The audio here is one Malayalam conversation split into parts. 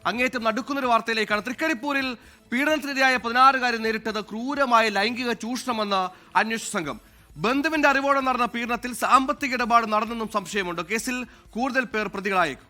അങ്ങേറ്റം നടുക്കുന്നൊരു വാർത്തയിലേക്കാണ്. തൃക്കരിപ്പൂരിൽ പീഡനത്തിനിരയായ 16-കാരി നേരിട്ടത് ക്രൂരമായ ലൈംഗിക ചൂഷണമെന്ന് അന്വേഷണ സംഘം. ബന്ധുവിന്റെ അറിവോടെ നടന്ന പീഡനത്തിൽ സാമ്പത്തിക ഇടപാട് നടന്നെന്നും സംശയമുണ്ട്. കേസിൽ കൂടുതൽ പേർ പ്രതികളായേക്കും.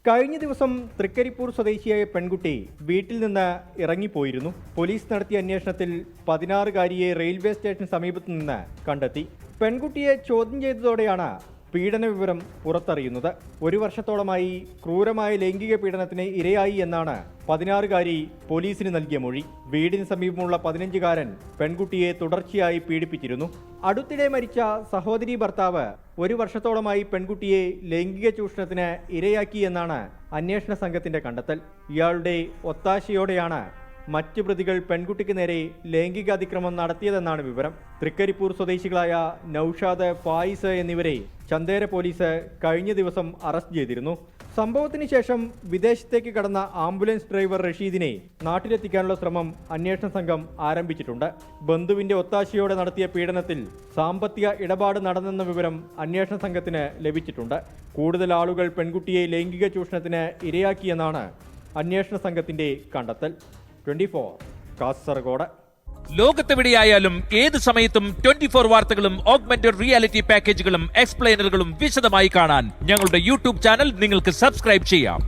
കഴിഞ്ഞ ദിവസം തൃക്കരിപ്പൂർ സ്വദേശിയായ പെൺകുട്ടി വീട്ടിൽ നിന്ന് ഇറങ്ങിപ്പോയിരുന്നു. പോലീസ് നടത്തിയ അന്വേഷണത്തിൽ 16-കാരിയെ റെയിൽവേ സ്റ്റേഷൻ സമീപത്തു നിന്ന് കണ്ടെത്തി. പെൺകുട്ടിയെ ചോദ്യം ചെയ്തതോടെയാണ് പീഡന വിവരം പുറത്തറിയുന്നത്. 1 വർഷത്തോളമായി ക്രൂരമായ ലൈംഗിക പീഡനത്തിന് ഇരയായി എന്നാണ് 16-കാരി പോലീസിന് നൽകിയ മൊഴി. വീടിന് സമീപമുള്ള 15-കാരൻ പെൺകുട്ടിയെ തുടർച്ചയായി പീഡിപ്പിച്ചിരുന്നു. അടുത്തിടെ മരിച്ച സഹോദരി ഭർത്താവ് 1 വർഷത്തോളമായി പെൺകുട്ടിയെ ലൈംഗിക ചൂഷണത്തിന് ഇരയാക്കി എന്നാണ് അന്വേഷണ സംഘത്തിന്റെ കണ്ടെത്തൽ. ഇയാളുടെ ഒത്താശയോടെയാണ് മറ്റ് പ്രതികൾ പെൺകുട്ടിക്ക് നേരെ ലൈംഗിക അതിക്രമം നടത്തിയതെന്നാണ് വിവരം. തൃക്കരിപ്പൂർ സ്വദേശികളായ നൌഷാദ്, ഫായിസ് എന്നിവരെ ചന്ദേര പോലീസ് കഴിഞ്ഞ ദിവസം അറസ്റ്റ് ചെയ്തിരുന്നു. സംഭവത്തിന് ശേഷം വിദേശത്തേക്ക് കടന്ന ആംബുലൻസ് ഡ്രൈവർ റഷീദിനെ നാട്ടിലെത്തിക്കാനുള്ള ശ്രമം അന്വേഷണ സംഘം ആരംഭിച്ചിട്ടുണ്ട്. ബന്ധുവിന്റെ ഒത്താശയോടെ നടത്തിയ പീഡനത്തിൽ സാമ്പത്തിക ഇടപാട് നടന്നെന്ന വിവരം അന്വേഷണ സംഘത്തിന് ലഭിച്ചിട്ടുണ്ട്. കൂടുതൽ ആളുകൾ പെൺകുട്ടിയെ ലൈംഗിക ചൂഷണത്തിന് ഇരയാക്കിയെന്നാണ് അന്വേഷണ സംഘത്തിന്റെ കണ്ടെത്തൽ. 24 കാസർഗോഡ്. ലോകത്തെവിടെയായാലും ഏത് സമയത്തും 24 വാർത്തകളും ഓഗ്മെന്റഡ് റിയാലിറ്റി പാക്കേജുകളും എക്സ്പ്ലെയിനറുകളും വിശദമായി കാണാൻ ഞങ്ങളുടെ യൂട്യൂബ് ചാനൽ നിങ്ങൾക്ക് സബ്സ്ക്രൈബ് ചെയ്യാം.